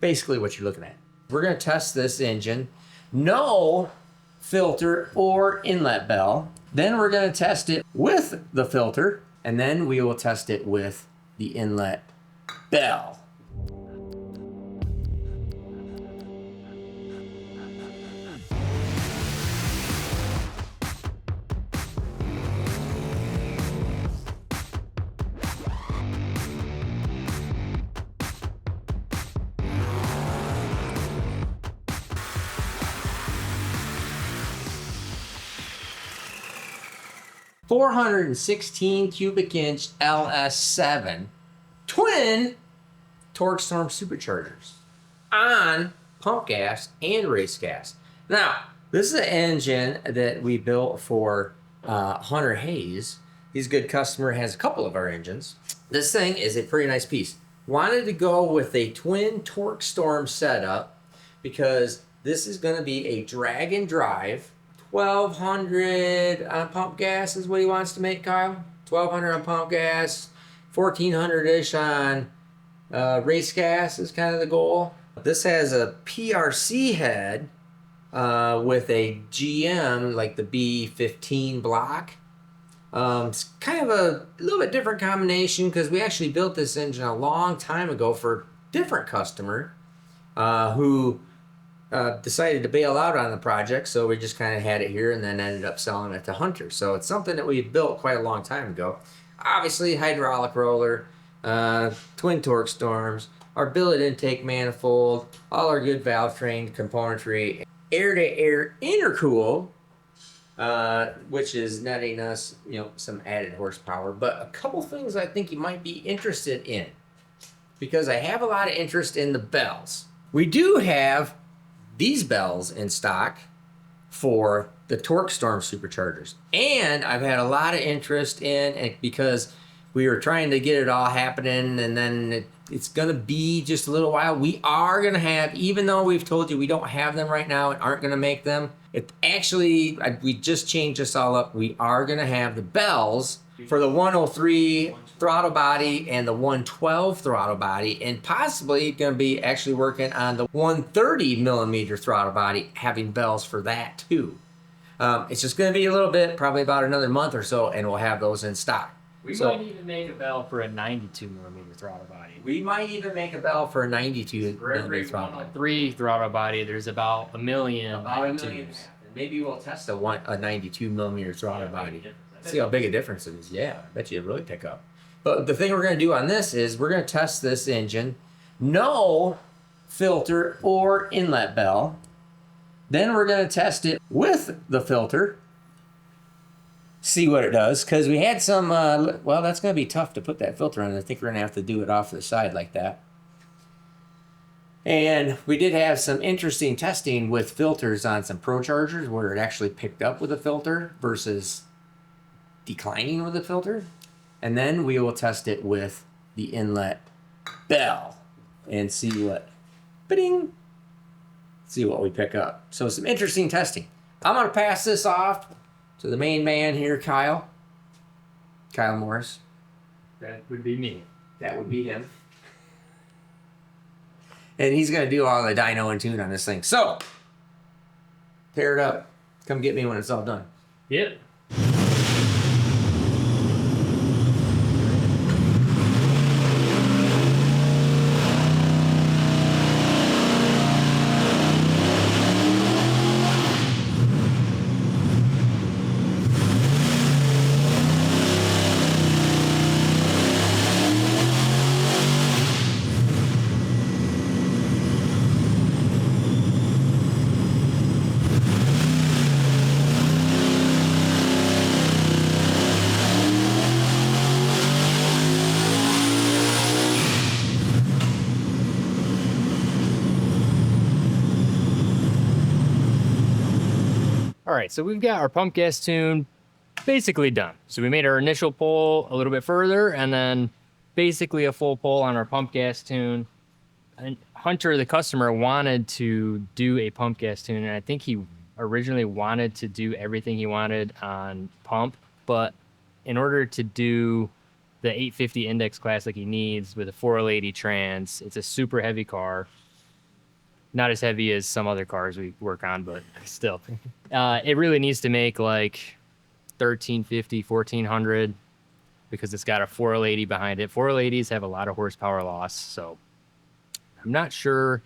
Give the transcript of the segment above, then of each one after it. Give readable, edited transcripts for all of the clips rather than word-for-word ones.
basically what you're looking at. We're going to test this engine. No filter or inlet bell. Then we're going to test it with the filter, and then we will test it with the inlet bell. .416 cubic inch LS7 twin torque storm superchargers on pump gas and race gas. Now, this is an engine that we built for Hunter Hayes. He's a good customer, has a couple of our engines. This thing is a pretty nice piece. Wanted to go with a twin torque storm setup because this is going to be a drag and drive. 1,200 on pump gas is what he wants to make, Kyle. 1,200 on pump gas, 1,400-ish on race gas is kind of the goal. This has a PRC head with a GM, like the B15 block. It's kind of a little bit different combination because we actually built this engine a long time ago for a different customer who decided to bail out on the project, so we just kind of had it here and then ended up selling it to Hunter. So it's something that we built quite a long time ago. Obviously, hydraulic roller, twin torque storms, our billet intake manifold, all our good valve trained componentry, air-to-air intercool, which is netting us, some added horsepower. But a couple things I think you might be interested in, because I have a lot of interest in the bells. We do have these bells in stock for the torque storm superchargers, and I've had a lot of interest in it because we were trying to get it all happening, and then it's gonna be just a little while. We are gonna have, even though we've told you we don't have them right now and aren't gonna make them, we just changed this all up. We are gonna have the bells for the 103 throttle body and the 112 throttle body, and possibly going to be actually working on the 130 millimeter throttle body, having bells for that too. It's just going to be a little bit, probably about another month or so, and we'll have those in stock. We might even make a bell for a 92 millimeter throttle body. We might even make a bell for a 92 millimeter throttle body. 3 throttle body, there's about a million. About a million. Maybe we'll test a 92 millimeter throttle body. See how big a difference it is. Yeah, I bet you it'll really pick up. But the thing we're going to do on this is we're going to test this engine. No filter or inlet bell. Then we're going to test it with the filter. See what it does. Because we had some, well, that's going to be tough to put that filter on. I think we're going to have to do it off to the side like that. And we did have some interesting testing with filters on some Pro Chargers where it actually picked up with a filter versus declining with a filter. And then we will test it with the inlet bell and see what we pick up. So some interesting testing. I'm going to pass this off to the main man here, Kyle Morris. That would be me. That would be him. And he's going to do all the dyno and tune on this thing. So, tear it up. Come get me when it's all done. Yep. All right, so we've got our pump gas tune basically done. So we made our initial pull a little bit further and then basically a full pull on our pump gas tune. And Hunter, the customer, wanted to do a pump gas tune, and I think he originally wanted to do everything he wanted on pump, but in order to do the 850 index class like he needs with a 480 trans, it's a super heavy car. Not as heavy as some other cars we work on, but still. It really needs to make like 1350, 1400 because it's got a 480 behind it. 480s have a lot of horsepower loss, so I'm not sure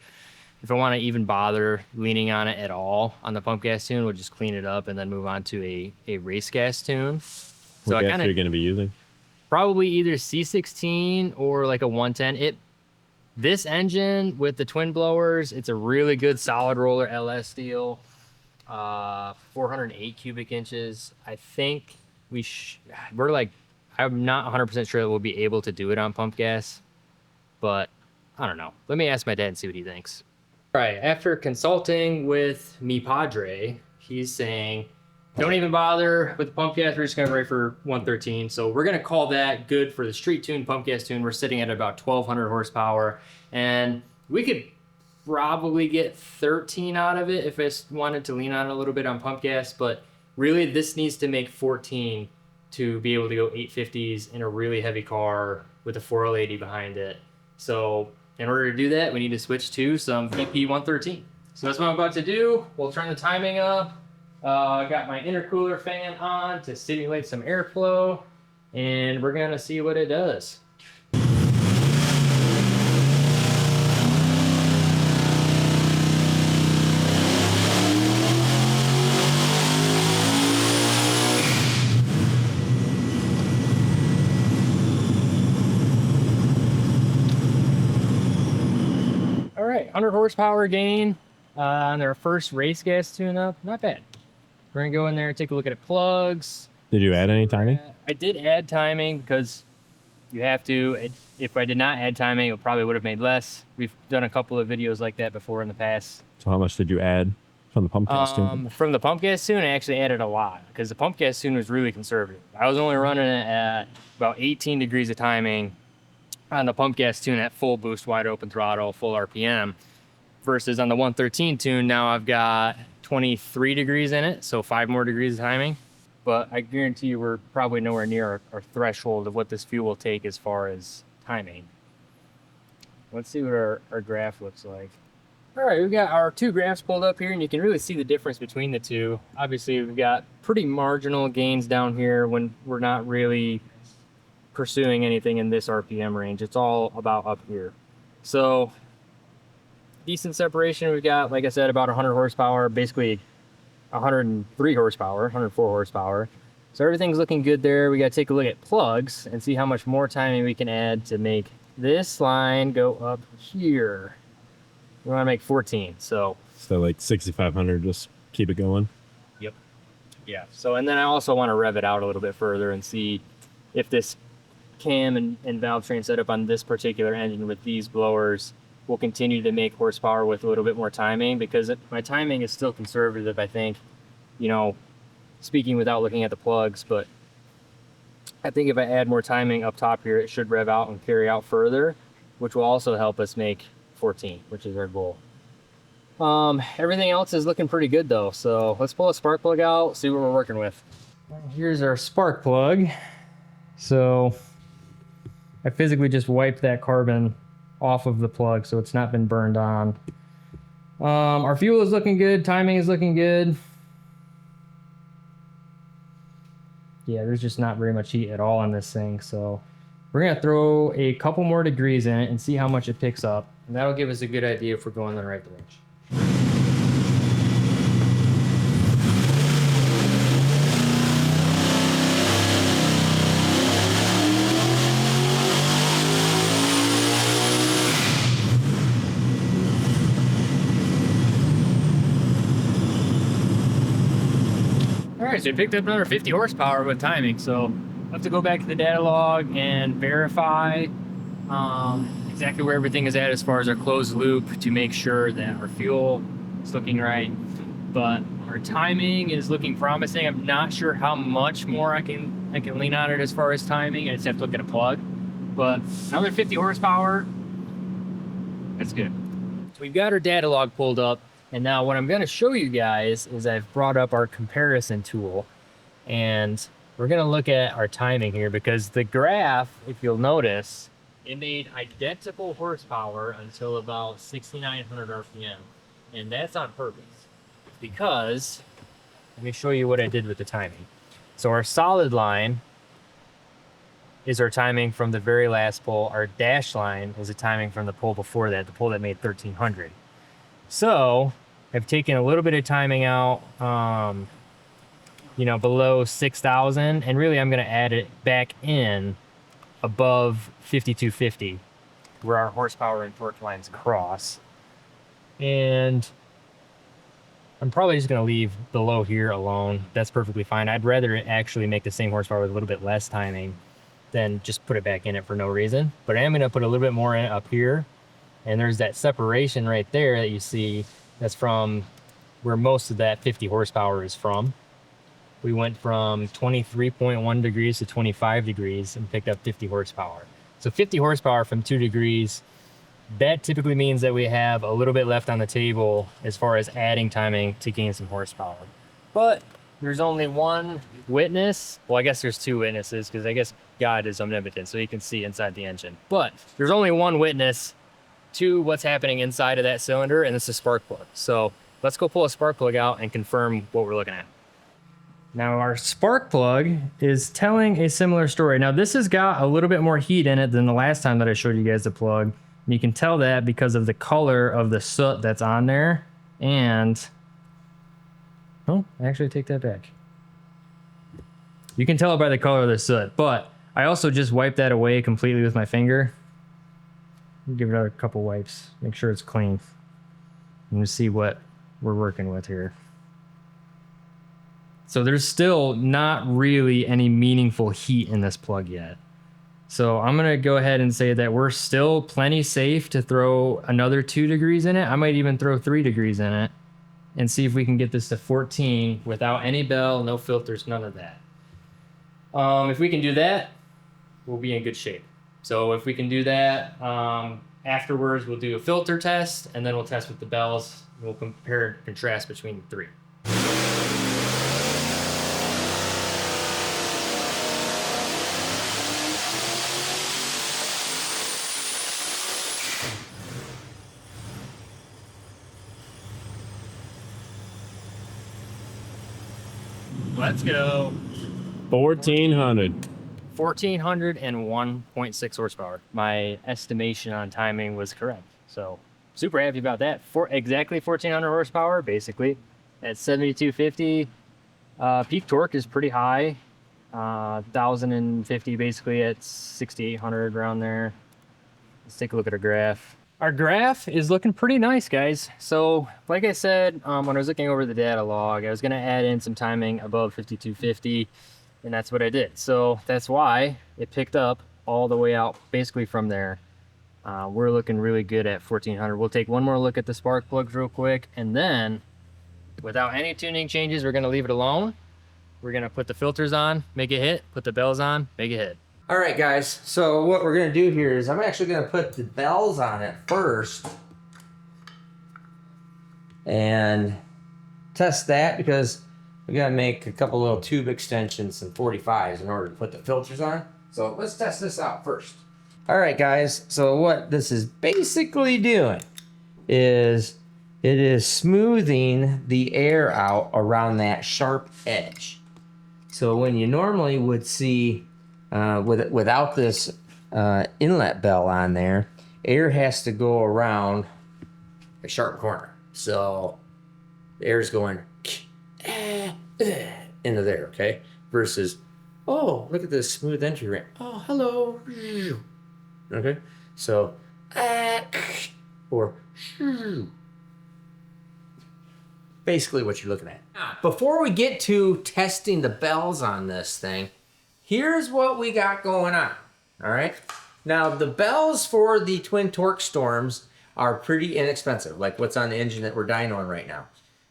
if I want to even bother leaning on it at all on the pump gas tune. We'll just clean it up and then move on to a race gas tune. So What I gas kind are you of going to be using? probably either C16 or like a 110. This engine with the twin blowers, it's a really good solid roller LS steel, 408 cubic inches. I think we're like, I'm not 100% sure that we'll be able to do it on pump gas, but I don't know. Let me ask my dad and see what he thinks. All right, after consulting with mi padre, he's saying, don't even bother with the pump gas. We're just gonna rate for 113. So we're gonna call that good for the street tune, pump gas tune. We're sitting at about 1200 horsepower, and we could probably get 13 out of it if I wanted to lean on it a little bit on pump gas, but really this needs to make 14 to be able to go 850s in a really heavy car with a 480 behind it. So in order to do that, we need to switch to some VP 113. So that's what I'm about to do. We'll turn the timing up. I got my intercooler fan on to stimulate some airflow, and we're gonna see what it does. All right, 100 horsepower gain on their first race gas tune-up. Not bad. We're gonna go in there and take a look at plugs. Did you add any timing? I did add timing because you have to. If I did not add timing, it probably would have made less. We've done a couple of videos like that before in the past. So how much did you add from the pump gas tune? From the pump gas tune, I actually added a lot because the pump gas tune was really conservative. I was only running it at about 18 degrees of timing on the pump gas tune at full boost, wide open throttle, full RPM, versus on the 113 tune, now I've got 23 degrees in it, so 5 more degrees of timing. But I guarantee you we're probably nowhere near our threshold of what this fuel will take as far as timing. Let's see what our graph looks like. All right, we've got our two graphs pulled up here, and you can really see the difference between the two. Obviously, we've got pretty marginal gains down here when we're not really pursuing anything in this RPM range. It's all about up here. So decent separation. We've got, like I said, about 100 horsepower, basically 103 horsepower, 104 horsepower. So everything's looking good there. We got to take a look at plugs and see how much more timing we can add to make this line go up here. We want to make 14. So like 6,500, just keep it going. Yep. Yeah. So, and then I also want to rev it out a little bit further and see if this cam and valve train setup on this particular engine with these blowers will continue to make horsepower with a little bit more timing, because my timing is still conservative, I think, you know, speaking without looking at the plugs, but I think if I add more timing up top here, it should rev out and carry out further, which will also help us make 14, which is our goal. Everything else is looking pretty good though, so let's pull a spark plug out, see what we're working with. Here's our spark plug. So I physically just wiped that carbon off of the plug so it's not been burned on. Our fuel is looking good, timing is looking good. Yeah, there's just not very much heat at all on this thing, so we're gonna throw a couple more degrees in it and see how much it picks up, and that'll give us a good idea if we're going in the right direction. All right, so we picked up another 50 horsepower with timing, so I have to go back to the data log and verify exactly where everything is at as far as our closed loop to make sure that our fuel is looking right. But our timing is looking promising. I'm not sure how much more I can lean on it as far as timing. I just have to look at a plug. But another 50 horsepower, that's good. So we've got our data log pulled up. And now what I'm going to show you guys is I've brought up our comparison tool, and we're going to look at our timing here, because the graph, if you'll notice, it made identical horsepower until about 6,900 RPM. And that's on purpose because, let me show you what I did with the timing. So our solid line is our timing from the very last pull. Our dash line is the timing from the pull before that, the pull that made 1300. So I've taken a little bit of timing out, below 6,000, and really I'm going to add it back in above 5250, where our horsepower and torque lines cross. And I'm probably just going to leave below here alone. That's perfectly fine. I'd rather actually make the same horsepower with a little bit less timing than just put it back in it for no reason. But I am going to put a little bit more in up here. And there's that separation right there that you see. That's from where most of that 50 horsepower is from. We went from 23.1 degrees to 25 degrees and picked up 50 horsepower. So 50 horsepower from 2 degrees, that typically means that we have a little bit left on the table as far as adding timing to gain some horsepower. But there's only one witness. Well, I guess there's two witnesses because I guess God is omnipotent, so he can see inside the engine. But there's only one witness to what's happening inside of that cylinder, and it's a spark plug. So let's go pull a spark plug out and confirm what we're looking at. Now our spark plug is telling a similar story. Now this has got a little bit more heat in it than the last time that I showed you guys the plug. And you can tell that because of the color of the soot that's on there. And, oh, actually take that back. You can tell it by the color of the soot, but I also just wiped that away completely with my finger. Give it a couple wipes, make sure it's clean. And see what we're working with here. So there's still not really any meaningful heat in this plug yet. So I'm gonna go ahead and say that we're still plenty safe to throw another 2 degrees in it. I might even throw 3 degrees in it and see if we can get this to 14 without any bell, no filters, none of that. If we can do that, we'll be in good shape. So if we can do that, afterwards we'll do a filter test and then we'll test with the bells. We'll compare and contrast between the three. Let's go. 1,400. 1,401.6 horsepower. My estimation on timing was correct. So super happy about that. For exactly 1,400 horsepower, basically. At 7,250, peak torque is pretty high. 1,050 basically at 6,800 around there. Let's take a look at our graph. Our graph is looking pretty nice, guys. So like I said, when I was looking over the data log, I was gonna add in some timing above 5,250, and that's what I did. So that's why it picked up all the way out basically from there. We're looking really good at 1,400. We'll take one more look at the spark plugs real quick, and then without any tuning changes, we're gonna leave it alone. We're gonna put the filters on, make it hit, put the bells on, make it hit. All right, guys. So what we're going to do here is I'm actually going to put the bells on it first and test that because we got to make a couple little tube extensions and 45s in order to put the filters on. So let's test this out first. All right, guys. So what this is basically doing is it is smoothing the air out around that sharp edge. So when you normally would see without this inlet bell on there, air has to go around a sharp corner. So the air's going into there, okay? Versus, oh, look at this smooth entry ramp. Oh, hello. Okay? So, or basically what you're looking at. Before we get to testing the bells on this thing, here's what we got going on, all right? Now, the bells for the twin torque storms are pretty inexpensive, like what's on the engine that we're dynoing right now.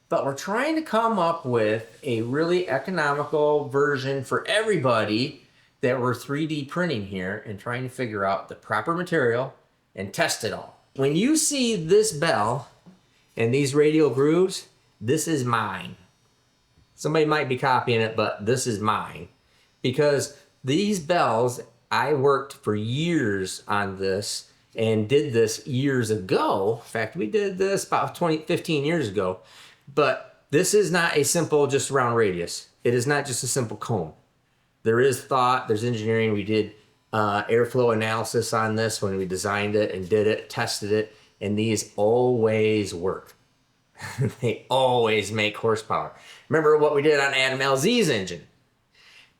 But we're trying to come up with a really economical version for everybody that we're 3D printing here and trying to figure out the proper material and test it all. When you see this bell and these radial grooves, this is mine. Somebody might be copying it, but this is mine. Because these bells, I worked for years on this and did this years ago. In fact, we did this about 15 years ago. But this is not a simple just round radius. It is not just a simple cone. There is thought, there's engineering. We did airflow analysis on this when we designed it and did it, tested it, and these always work. They always make horsepower. Remember what we did on Adam LZ's engine?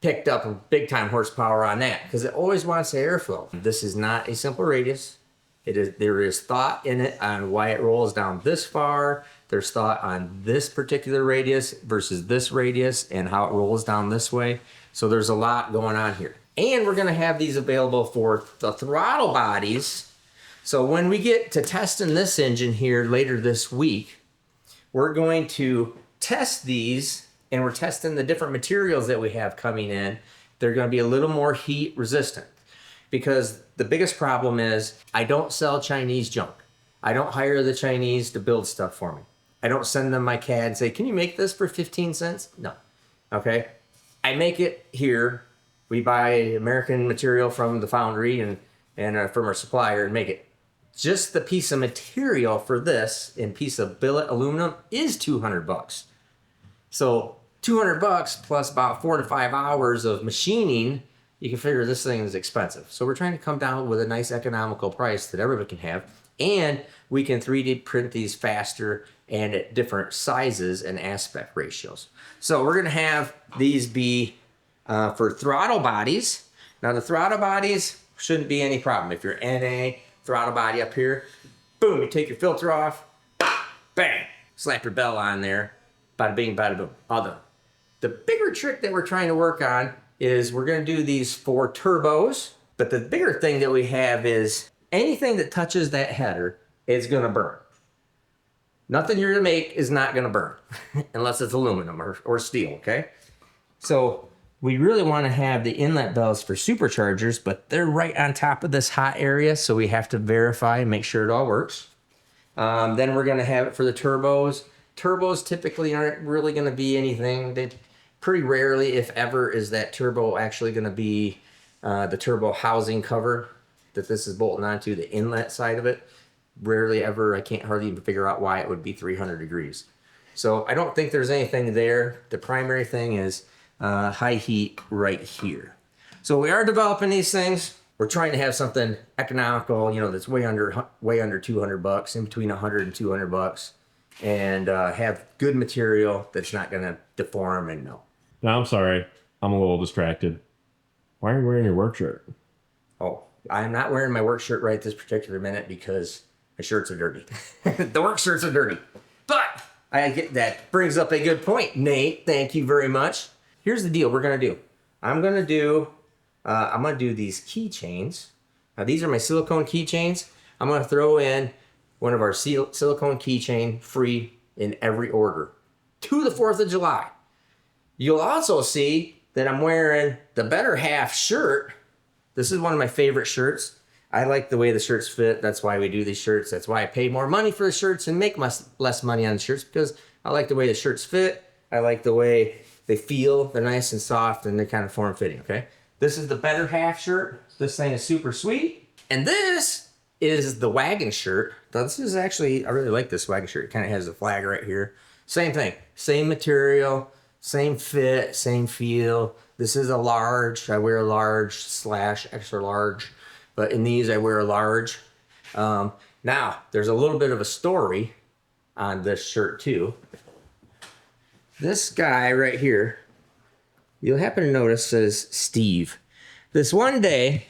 Picked up a big time horsepower on that because it always wants the airflow. This is not a simple radius. There is thought in it on why it rolls down this far. There's thought on this particular radius versus this radius and how it rolls down this way. So there's a lot going on here. And we're going to have these available for the throttle bodies. So when we get to testing this engine here later this week, we're going to test these, and we're testing the different materials that we have coming in. They're going to be a little more heat resistant because the biggest problem is I don't sell Chinese junk. I don't hire the Chinese to build stuff for me. I don't send them my CAD and say, can you make this for 15 cents? No. Okay. I make it here. We buy American material from the foundry and from our supplier and make it. Just the piece of material for this and piece of billet aluminum is $200. So $200 plus about 4 to 5 hours of machining, you can figure this thing is expensive. So we're trying to come down with a nice economical price that everybody can have. And we can 3D print these faster and at different sizes and aspect ratios. So we're going to have these be for throttle bodies. Now the throttle bodies shouldn't be any problem. If you're NA, throttle body up here, boom, you take your filter off, bang, slap your bell on there, bada bing, bada boom, all done. The bigger trick that we're trying to work on is we're going to do these 4 turbos, but the bigger thing that we have is anything that touches that header is going to burn. Nothing you're going to make is not going to burn unless it's aluminum or steel, okay? So we really want to have the inlet bells for superchargers, but they're right on top of this hot area, so we have to verify and make sure it all works. Then we're going to have it for the turbos. Turbos typically aren't really going to be anything. They pretty rarely, if ever, is that turbo actually going to be the turbo housing cover that this is bolting onto, the inlet side of it. Rarely ever. I can't hardly even figure out why it would be 300 degrees. So I don't think there's anything there. The primary thing is high heat right here. So we are developing these things. We're trying to have something economical, that's way under $200, in between $100 and $200, and have good material that's not going to deform and no. No, I'm sorry. I'm a little distracted. Why are you wearing your work shirt? Oh, I'm not wearing my work shirt right this particular minute because my shirts are dirty. The work shirts are dirty. But that brings up a good point, Nate. Thank you very much. Here's the deal we're going to do. I'm going to do these keychains. Now, these are my silicone keychains. I'm going to throw in one of our silicone keychain free in every order to the 4th of July. You'll also see that I'm wearing the Better Half shirt. This is one of my favorite shirts. I like the way the shirts fit. That's why we do these shirts. That's why I pay more money for the shirts and make less money on the shirts, because I like the way the shirts fit. I like the way they feel. They're nice and soft and they're kind of form-fitting, okay? This is the Better Half shirt. This thing is super sweet. And this is the wagon shirt. This is actually, I really like this wagon shirt. It kind of has the flag right here. Same thing. Same material, same fit, same feel. This is a large. I wear a large / extra large. But in these, I wear a large. Now, there's a little bit of a story on this shirt, too. This guy right here, you'll happen to notice, says Steve. This one day,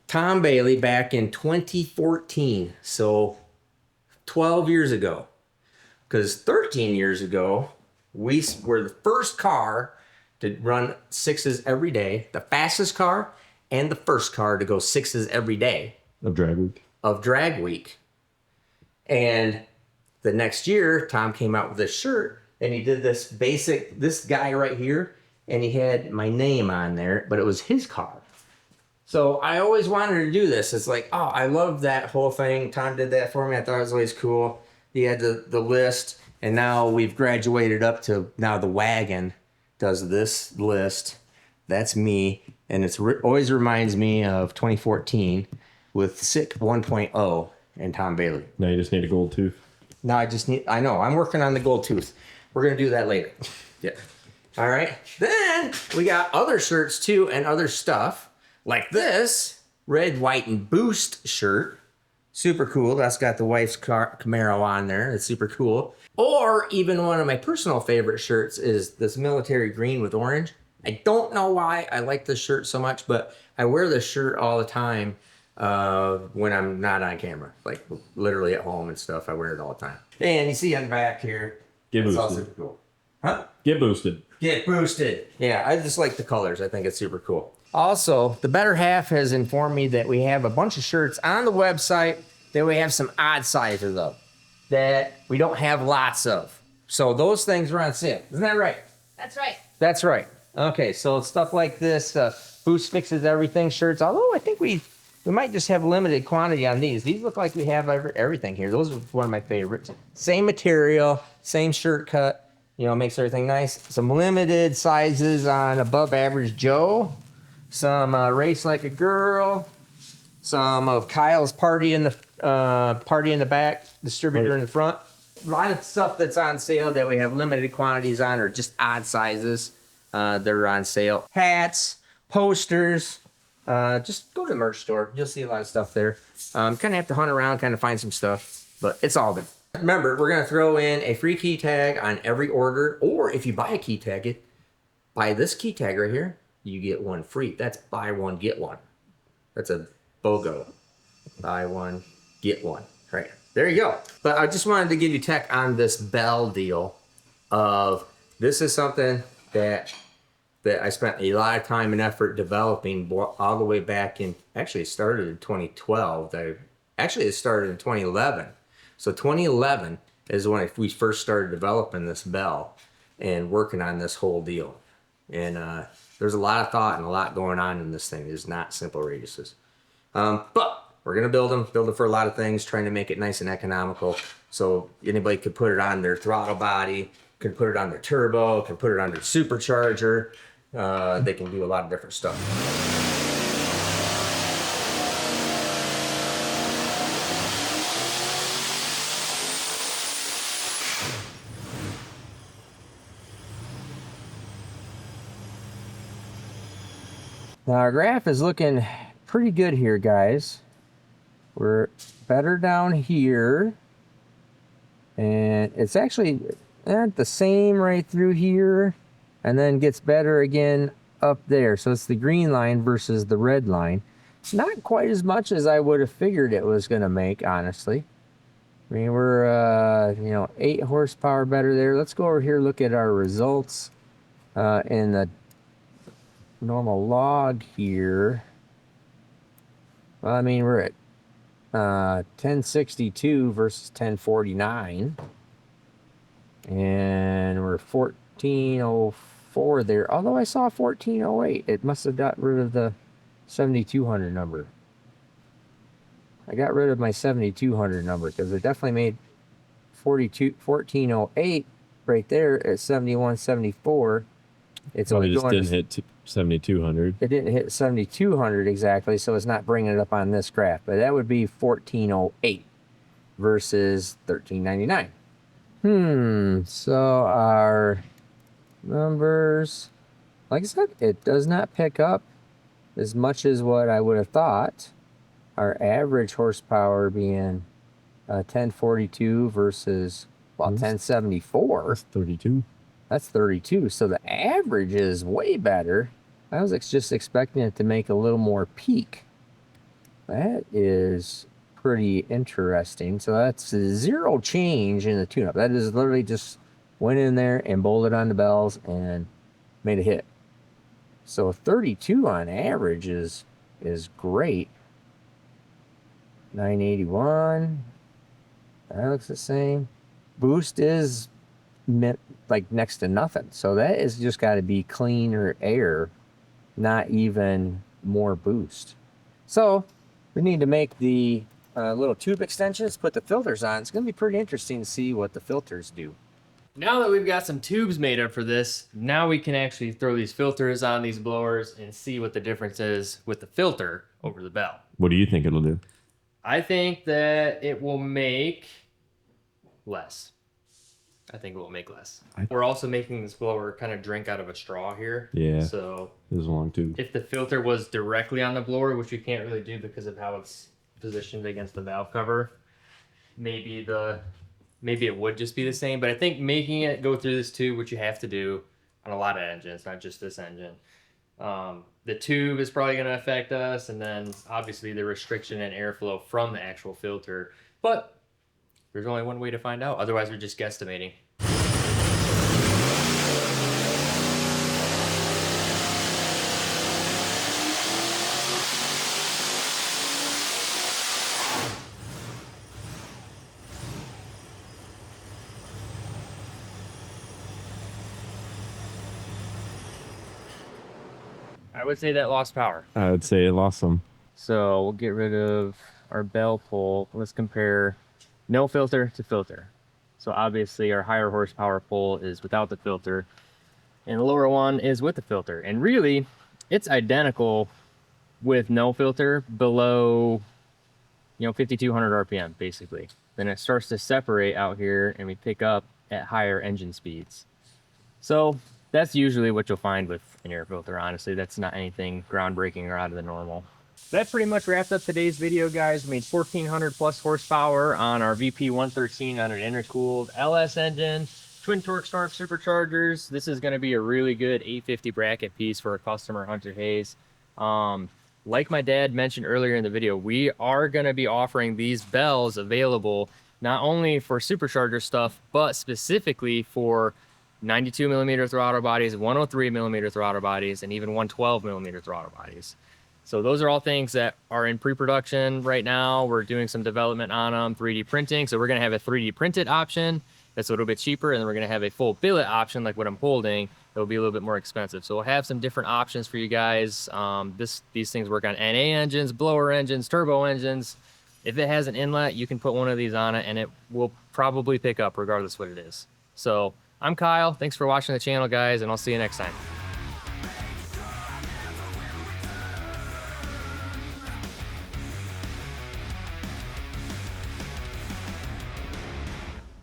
Tom Bailey, back in 2014, so 12 years ago, because 13 years ago, we were the first car to run 6s every day, the fastest car, and the first car to go 6s every day. Of drag week. And the next year, Tom came out with this shirt, and he did this guy right here, and he had my name on there, but it was his car. So I always wanted to do this. It's like, oh, I love that whole thing. Tom did that for me. I thought it was always cool. He had the list, and now we've graduated up to now the wagon does this list. That's me, and it's always reminds me of 2014 with Sick 1.0 and Tom Bailey. Now you just need a gold tooth. Now I know, I'm working on the gold tooth. We're going to do that later. Yeah. All right. Then we got other shirts too and other stuff like this red, white, and boost shirt. Super cool. That's got the wife's Camaro on there. It's super cool. Or even one of my personal favorite shirts is this military green with orange. I don't know why I like this shirt so much, but I wear this shirt all the time when I'm not on camera. Like literally at home and stuff. I wear it all the time. And you see on the back here. Get It's all boosted. super cool. Huh? Get boosted. Get boosted. Yeah, I just like the colors. I think it's super cool. Also, the better half has informed me that we have a bunch of shirts on the website that we have some odd sizes of that we don't have lots of. So those things are on sale. Isn't that right? That's right. That's right. Okay, so stuff like this, Boost Fixes Everything shirts, although I think we might just have limited quantity on these. These look like we have everything here. Those are one of my favorites. Same material, same shirt cut. You know, makes everything nice. Some limited sizes on Above Average Joe. Some Race Like a Girl. Some of Kyle's Party in the back, Distributor in the front. A lot of stuff that's on sale that we have limited quantities on, or just odd sizes. They're on sale. Hats, posters. Just go to the merch store. You'll see a lot of stuff there. Kind of have to hunt around, kind of find some stuff, but it's all good. Remember, we're going to throw in a free key tag on every order, or if you buy a key tag, buy this key tag right here, you get one free. That's buy one, get one. That's a BOGO. Buy one, get one. Right. There you go. But I just wanted to give you tech on this bell deal of this is something that I spent a lot of time and effort developing all the way back in, actually it started in 2012. Actually it started in 2011. So 2011 is when we first started developing this bell and working on this whole deal. And there's a lot of thought and a lot going on in this thing. It's not simple radiuses. But we're going to build them for a lot of things, trying to make it nice and economical. So anybody could put it on their throttle body, could put it on their turbo, can put it on their supercharger. They can do a lot of different stuff. Now our graph is looking pretty good here, guys. We're better down here. And it's actually the same right through here. And then gets better again up there. So it's the green line versus the red line. It's not quite as much as I would have figured it was going to make, honestly. I mean, we're, 8 horsepower better there. Let's go over here, look at our results in the normal log here. Well, I mean, we're at 1062 versus 1049. And we're 1404 there. Although I saw 1408. It must have got rid of the 7200 number. I got rid of my 7200 number because it definitely made 1408 right there at 7174. It's Probably only just going didn't hit 7200. It didn't hit 7200 exactly, so it's not bringing it up on this graph. But that would be 1408 versus 1399. So our numbers, like I said, it does not pick up as much as what I would have thought. Our average horsepower being 1042 versus 1074. That's 32. That's 32. So the average is way better. I was just expecting it to make a little more peak. That is pretty interesting. So that's 0 change in the tune-up. That is literally just went in there and bolted on the bells and made a hit. So 32 on average is great. 981. That looks the same. Boost is like next to nothing. So that is just got to be cleaner air, not even more boost. So we need to make the little tube extensions, put the filters on. It's going to be pretty interesting to see what the filters do. Now that we've got some tubes made up for this, now we can actually throw these filters on these blowers and see what the difference is with the filter over the bell. What do you think it'll do? I think that it will make less. I think it will make less. We're also making this blower kind of drink out of a straw here. Yeah. So This is a long tube. if the filter was directly on the blower, which we can't really do because of how it's positioned against the valve cover, maybe it would just be the same. But I think making it go through this tube, which you have to do on a lot of engines, not just this engine. The tube is probably going to affect us, and then obviously the restriction and airflow from the actual filter. But there's only one way to find out. Otherwise, we're just guesstimating. I would say that lost power. I would say it lost some. So we'll get rid of our bell pull. Let's compare no filter to filter. So obviously our higher horsepower pull is without the filter, and the lower one is with the filter. And really, it's identical with no filter below, 5,200 RPM, basically. Then it starts to separate out here, and we pick up at higher engine speeds. So that's usually what you'll find with an air filter, honestly. That's not anything groundbreaking or out of the normal. That pretty much wrapped up today's video, guys. We made 1,400 plus horsepower on our VP113 on an intercooled LS engine, twin torque storm superchargers. This is going to be a really good 850 bracket piece for a customer, Hunter Hayes. Like my dad mentioned earlier in the video, we are going to be offering these bells available not only for supercharger stuff, but specifically for 92 millimeter throttle bodies, 103 millimeter throttle bodies, and even 112 millimeter throttle bodies. So those are all things that are in pre-production right now. We're doing some development on them, 3D printing. So we're going to have a 3D printed option that's a little bit cheaper, and then we're going to have a full billet option like what I'm holding. It'll be a little bit more expensive. So we'll have some different options for you guys. These things work on NA engines, blower engines, turbo engines. If it has an inlet, you can put one of these on it, and it will probably pick up regardless what it is. So I'm Kyle. Thanks for watching the channel, guys, and I'll see you next time.